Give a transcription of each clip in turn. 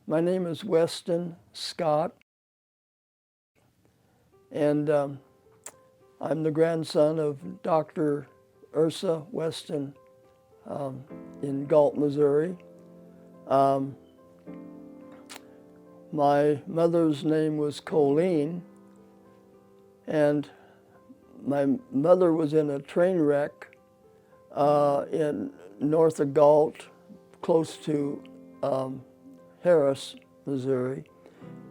My name is Weston Scott, and I'm the grandson of Dr. Ursa Weston in Galt, Missouri. My mother's name was Colleen, and my mother was in a train wreck in north of Galt, close to Harris, Missouri.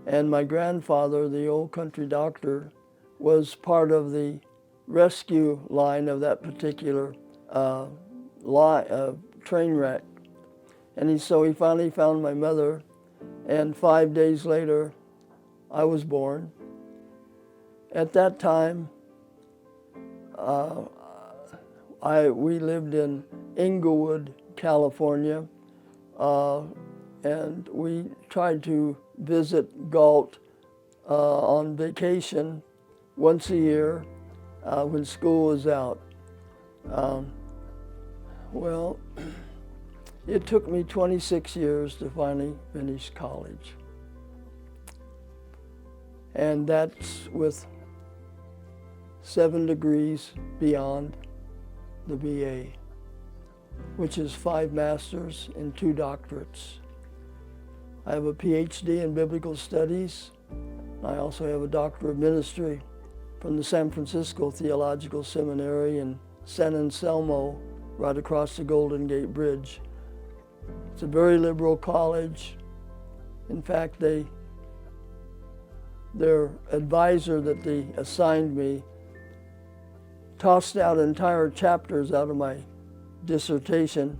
And my grandfather, the old country doctor, was part of the rescue line of that particular train wreck. And so he finally found my mother, and 5 days later, I was born. At that time, we lived in Inglewood, California, and we tried to visit Galt on vacation once a year when school was out. Well, it took me 26 years to finally finish college. And that's with 7 degrees beyond the BA, which is 5 masters and 2 doctorates. I have a PhD in biblical studies. I also have a doctor of ministry from the San Francisco Theological Seminary in San Anselmo, right across the Golden Gate Bridge. It's a very liberal college. In fact, their advisor that they assigned me tossed out entire chapters out of my dissertation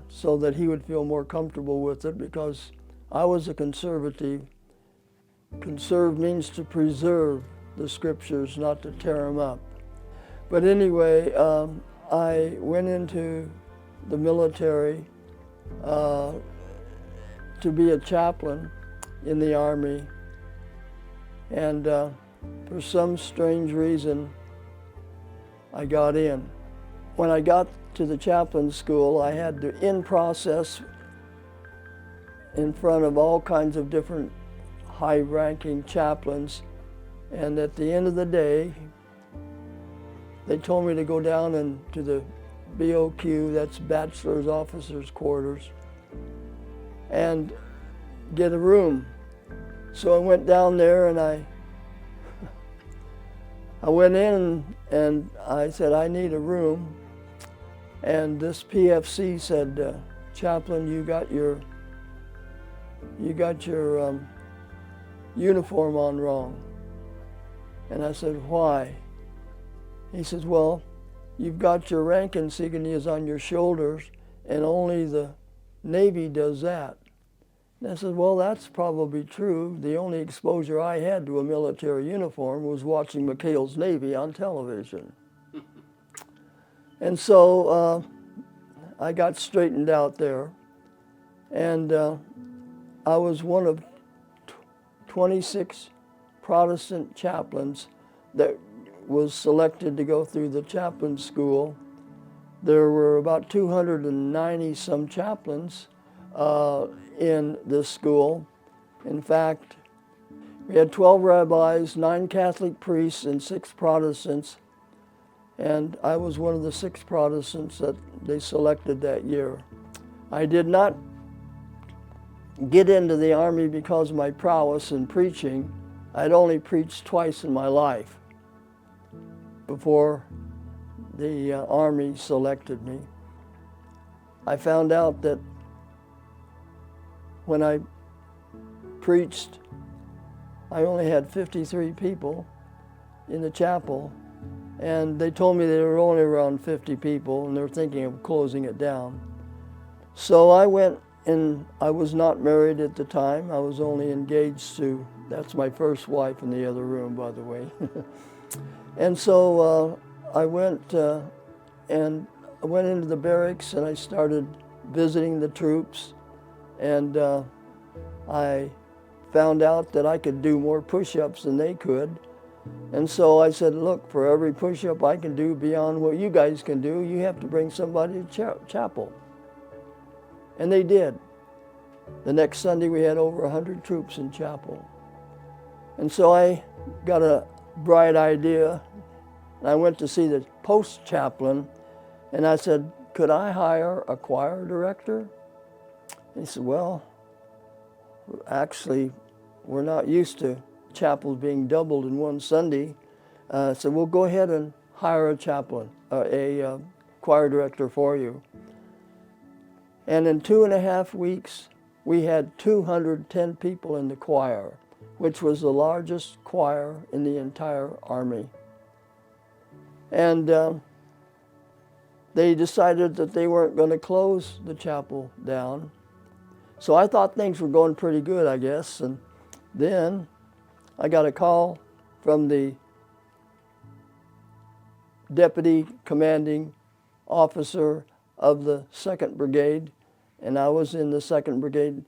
so that he would feel more comfortable with it, because I was a conservative. Conserve means to preserve the scriptures, not to tear them up. But anyway, I went into the military to be a chaplain in the Army, and for some strange reason, I got in. When I got to the chaplain school, I had to in process in front of all kinds of different high-ranking chaplains, and at the end of the day, they told me to go down into the BOQ, that's Bachelor's Officers' Quarters, and get a room. So I went down there, and I went in and I said, I need a room. And this PFC said, Chaplain, you got your uniform on wrong. And I said, why? He says, well, you've got your rank insignias on your shoulders, and only the Navy does that. And I said, well, that's probably true. The only exposure I had to a military uniform was watching McHale's Navy on television. And so I got straightened out there, and I was one of 26 Protestant chaplains that was selected to go through the chaplain school. There were about 290 some chaplains in this school. In fact, we had 12 rabbis, 9 Catholic priests, and 6 Protestants. And I was one of the 6 Protestants that they selected that year. I did not get into the Army because of my prowess in preaching. I'd only preached twice in my life before the Army selected me. I found out that when I preached, I only had 53 people in the chapel, and they told me there were only around 50 people, and they're thinking of closing it down. So I went, and I was not married at the time. I was only engaged to, that's my first wife in the other room, by the way. And so I went into the barracks, and I started visiting the troops, and I found out that I could do more push-ups than they could. And so I said, look, for every push-up I can do beyond what you guys can do, you have to bring somebody to chapel. And they did. The next Sunday we had over 100 troops in chapel. And so I got a bright idea. And I went to see the post chaplain, and I said, could I hire a choir director? And he said, well, actually, we're not used to chapels being doubled in one Sunday. So we'll go ahead and hire a chaplain, a choir director for you. And in 2.5 weeks, we had 210 people in the choir, which was the largest choir in the entire Army. And they decided that they weren't going to close the chapel down. So I thought things were going pretty good, I guess. And then I got a call from the deputy commanding officer of the 2nd Brigade, and I was in the 2nd Brigade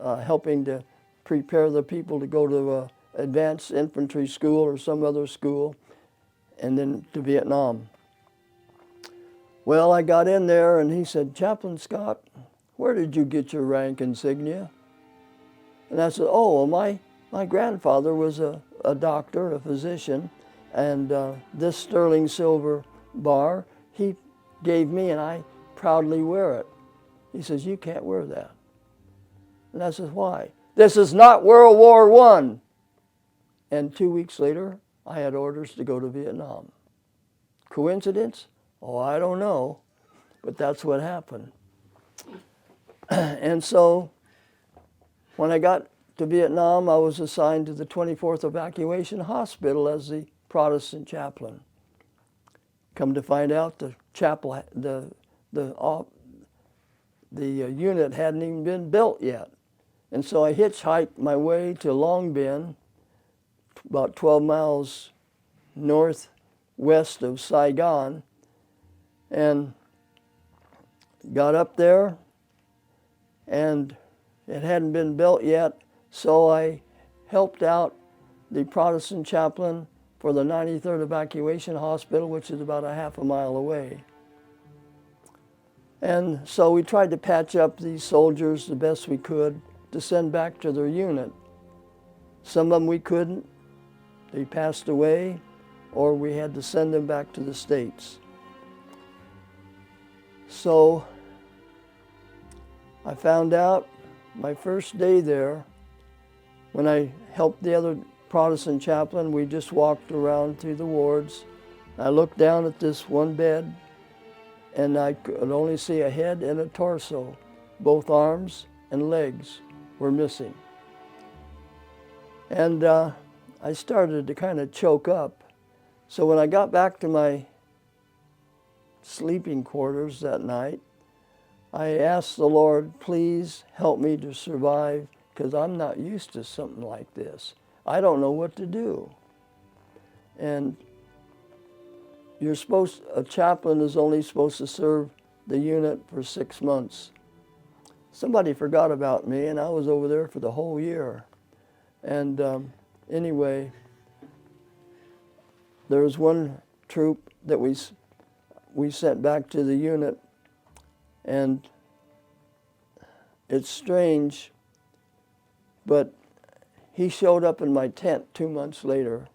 helping to prepare the people to go to advanced infantry school or some other school, and then to Vietnam. Well, I got in there and he said, Chaplain Scott, where did you get your rank insignia? And I said, oh, well, my grandfather was a doctor, a physician, and this sterling silver bar he gave me, and I proudly wear it. He says, you can't wear that. And I said, why? This is not World War I. And 2 weeks later, I had orders to go to Vietnam. Coincidence? Oh, I don't know, but that's what happened. And so when I got to Vietnam, I was assigned to the 24th Evacuation Hospital as the Protestant chaplain. Come to find out, the chapel, the unit hadn't even been built yet. And so I hitchhiked my way to Long Binh, about 12 miles northwest of Saigon, and got up there, and it hadn't been built yet, so I helped out the Protestant chaplain for the 93rd Evacuation Hospital, which is about a half a mile away. And so we tried to patch up these soldiers the best we could to send back to their unit. Some of them we couldn't. They passed away, or we had to send them back to the States. So I found out my first day there, when I helped the other Protestant chaplain, we just walked around through the wards. I looked down at this one bed, and I could only see a head and a torso. Both arms and legs were missing. And I started to kind of choke up. So when I got back to my sleeping quarters that night, I asked the Lord, please help me to survive, because I'm not used to something like this. I don't know what to do. And a chaplain is only supposed to serve the unit for 6 months. Somebody forgot about me, and I was over there for the whole year. And anyway, there was one troop that we sent back to the unit, and it's strange, but he showed up in my tent 2 months later.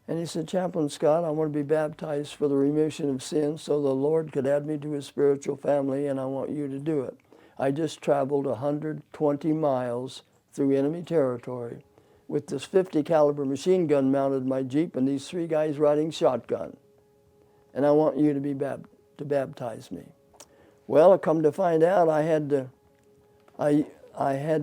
And he said, Chaplain Scott, I want to be baptized for the remission of sins so the Lord could add me to his spiritual family, and I want you to do it. I just traveled 120 miles through enemy territory with this 50 caliber machine gun mounted in my Jeep and these 3 guys riding shotgun. And I want you to baptize me. Well, I come to find out I had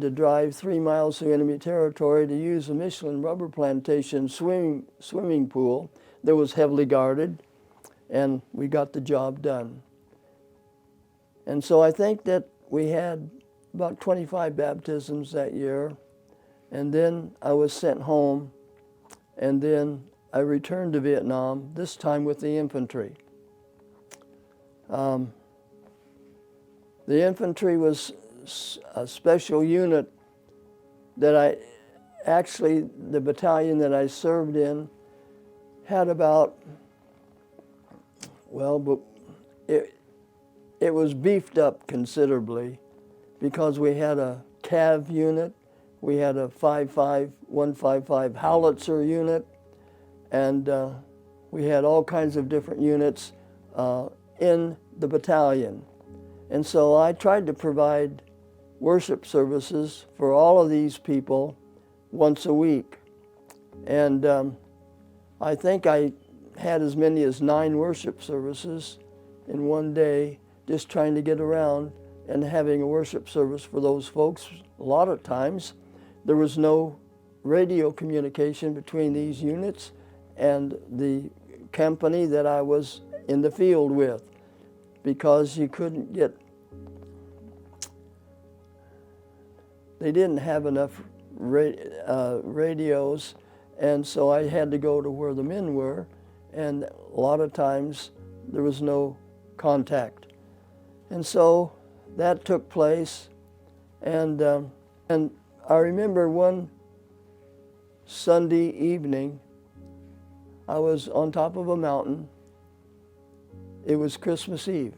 to drive 3 miles through enemy territory to use a Michelin rubber plantation swimming pool that was heavily guarded, and we got the job done. And so I think that we had about 25 baptisms that year, and then I was sent home, and then I returned to Vietnam, this time with the infantry. The infantry was a special unit that the battalion that I served in had about, well, but it was beefed up considerably because we had a CAV unit, we had a 155 howitzer unit, and we had all kinds of different units in the battalion. And so I tried to provide worship services for all of these people once a week. And I think I had as many as 9 worship services in one day, just trying to get around and having a worship service for those folks. A lot of times there was no radio communication between these units and the company that I was in the field with, because you couldn't get, they didn't have enough radios, and so I had to go to where the men were, and a lot of times there was no contact. And so that took place, and I remember one Sunday evening, I was on top of a mountain. It was Christmas Eve.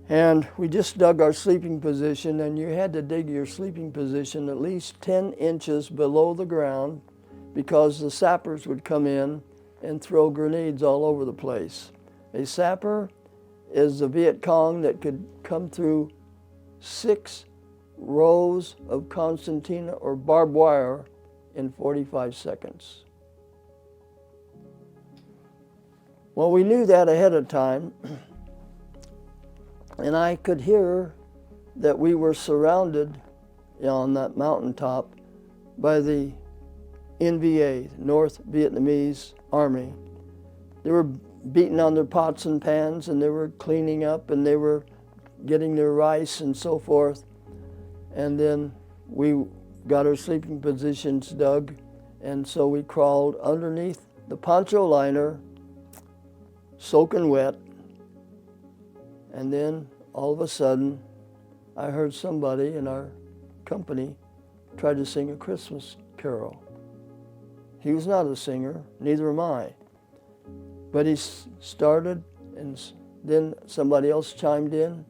And we just dug our sleeping position, and you had to dig your sleeping position at least 10 inches below the ground, because the sappers would come in and throw grenades all over the place. A sapper is the Viet Cong that could come through 6 rows of concertina or barbed wire in 45 seconds. Well, we knew that ahead of time, and I could hear that we were surrounded on that mountaintop by the NVA, North Vietnamese Army. They were beating on their pots and pans, and they were cleaning up, and they were getting their rice and so forth. And then we got our sleeping positions dug, and so we crawled underneath the poncho liner, soaking wet, and then all of a sudden I heard somebody in our company try to sing a Christmas carol. He was not a singer, neither am I, but he started, and then somebody else chimed in,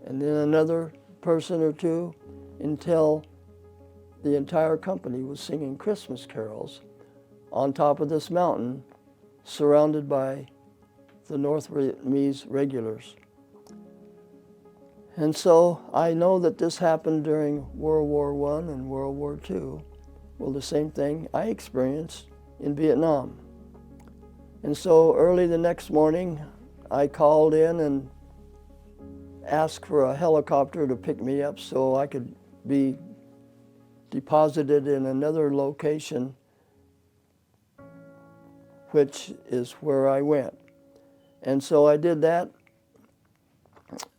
and then another person or two, until the entire company was singing Christmas carols on top of this mountain, surrounded by the North Vietnamese regulars. And so I know that this happened during World War I and World War II. Well, the same thing I experienced in Vietnam. And so early the next morning, I called in and asked for a helicopter to pick me up so I could be deposited in another location, which is where I went. And so I did that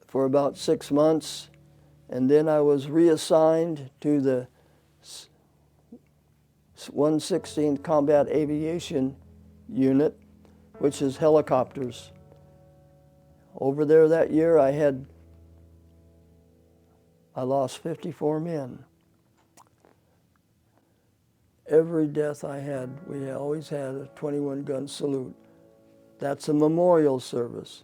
for about 6 months, and then I was reassigned to the 116th Combat Aviation Unit, which is helicopters. Over there that year, I lost 54 men. Every death I had, we always had a 21-gun salute. That's a memorial service.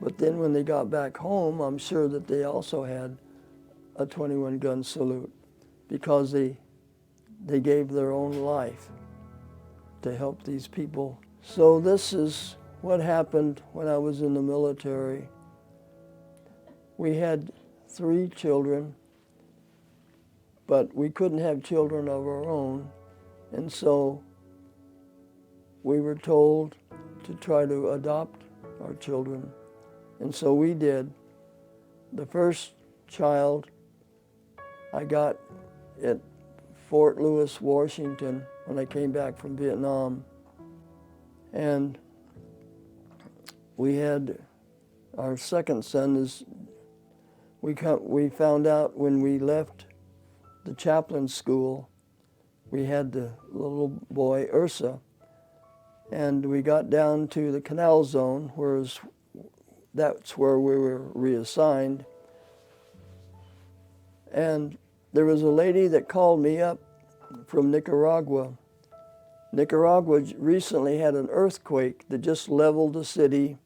But then when they got back home, I'm sure that they also had a 21-gun salute, because they gave their own life to help these people. So this is what happened when I was in the military. We had 3 children, but we couldn't have children of our own, and so we were told to try to adopt our children. And so we did. The first child I got at Fort Lewis, Washington, when I came back from Vietnam. And we had our second son we found out when we left the chaplain school, we had the little boy, Ursa, and we got down to the canal zone, that's where we were reassigned. And there was a lady that called me up from Nicaragua. Nicaragua recently had an earthquake that just leveled the city,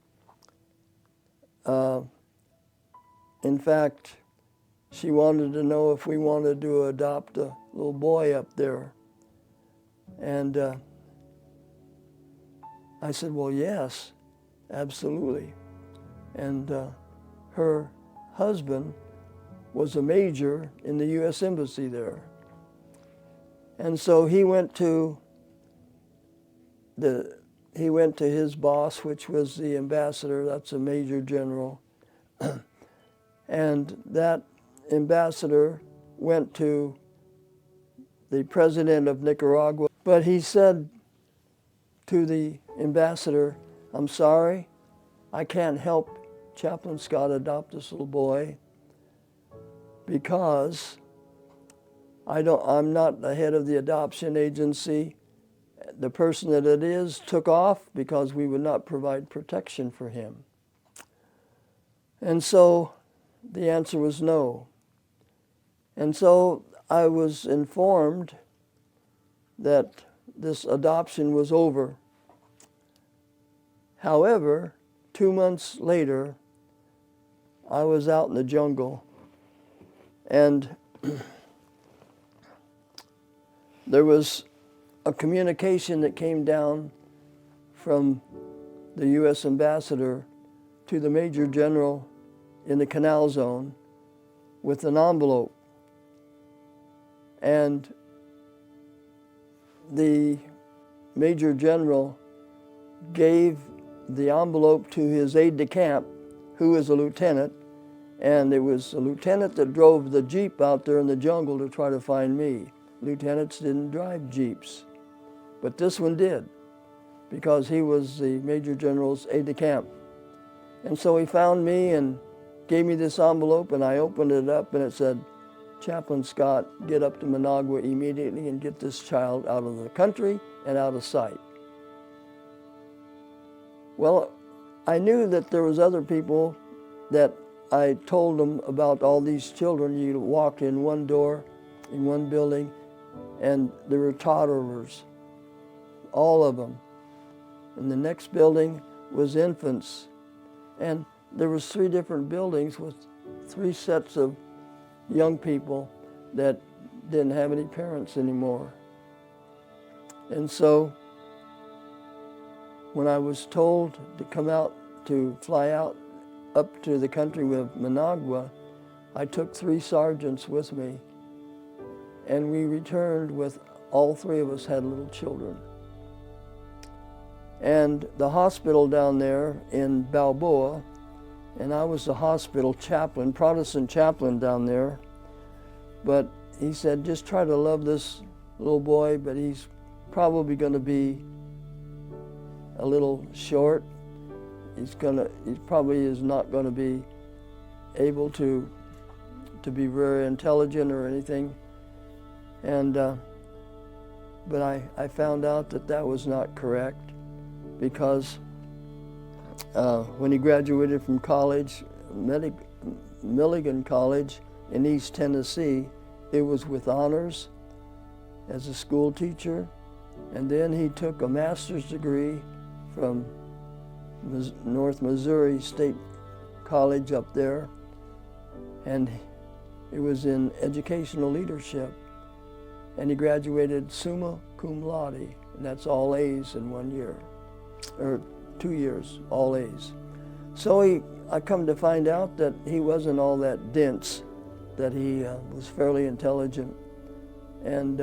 in fact, she wanted to know if we wanted to adopt a little boy up there. And I said, well, yes, absolutely. And her husband was a major in the U.S. Embassy there. And so he went to his boss, which was the ambassador, that's a major general. And that ambassador went to the president of Nicaragua. But he said to the ambassador, I'm sorry, I can't help Chaplain Scott adopt this little boy because I'm not the head of the adoption agency. The person that it is took off because we would not provide protection for him. And so the answer was no. And so I was informed that this adoption was over. However, 2 months later, I was out in the jungle, and there was a communication that came down from the U.S. ambassador to the Major General in the Canal Zone with an envelope. And the Major General gave the envelope to his aide-de-camp, who is a lieutenant, and it was a lieutenant that drove the Jeep out there in the jungle to try to find me. Lieutenants didn't drive Jeeps, but this one did, because he was the Major General's aide-de-camp. And so he found me and gave me this envelope, and I opened it up, and it said, Chaplain Scott, get up to Managua immediately and get this child out of the country and out of sight. Well, I knew that there was other people that I told them about all these children. You walked in one door, in one building, and there were toddlers, all of them. In the next building was infants. And there was 3 different buildings with 3 sets of young people that didn't have any parents anymore. And so when I was told to come out, to fly out up to the country with Managua, I took 3 sergeants with me, and we returned with, all 3 of us had little children. And the hospital down there in Balboa, and I was the hospital chaplain, Protestant chaplain down there, but he said, just try to love this little boy, but he's probably going to be a little short. He probably is not going to be able to be very intelligent or anything. And but I found out that that was not correct, because when he graduated from college, Milligan College in East Tennessee, it was with honors as a school teacher, and then he took a master's degree from North Missouri State College up there, and it was in educational leadership, and he graduated summa cum laude, and that's all A's in 1 year, or 2 years, all A's. So I come to find out that he wasn't all that dense, that he was fairly intelligent. And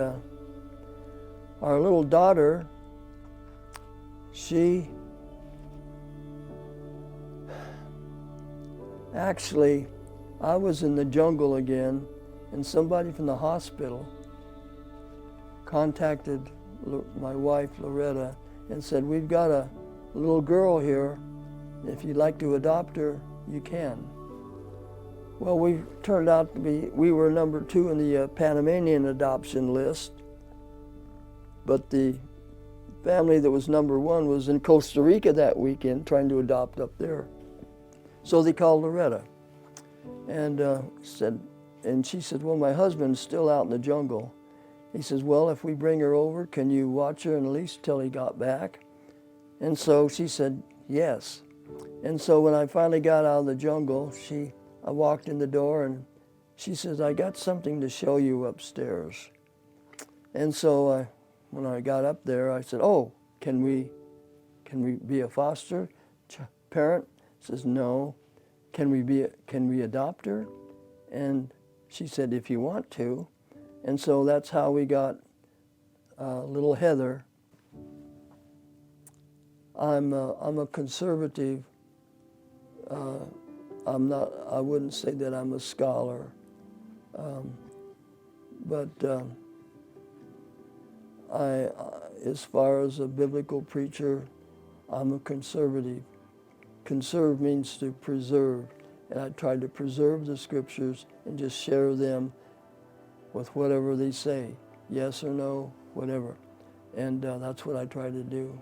our little daughter, actually, I was in the jungle again, and somebody from the hospital contacted my wife, Loretta, and said, we've got a little girl here. If you'd like to adopt her, you can. Well, we turned out to be, we were number 2 in the Panamanian adoption list, but the family that was number 1 was in Costa Rica that weekend trying to adopt up there. So they called Loretta and she said, well, my husband's still out in the jungle. He says, well, if we bring her over, can you watch her at least till he got back? And so she said, yes. And so when I finally got out of the jungle, she I walked in the door and she says, I got something to show you upstairs. And so when I got up there, I said, oh, can we be a foster parent? Says, no. Can we adopt her? And she said, if you want to. And so that's how we got little Heather. I'm a conservative. I wouldn't say that I'm a scholar, but as far as a biblical preacher, I'm a conservative. Conserve means to preserve, and I try to preserve the scriptures and just share them with whatever they say, yes or no, whatever. And that's what I try to do.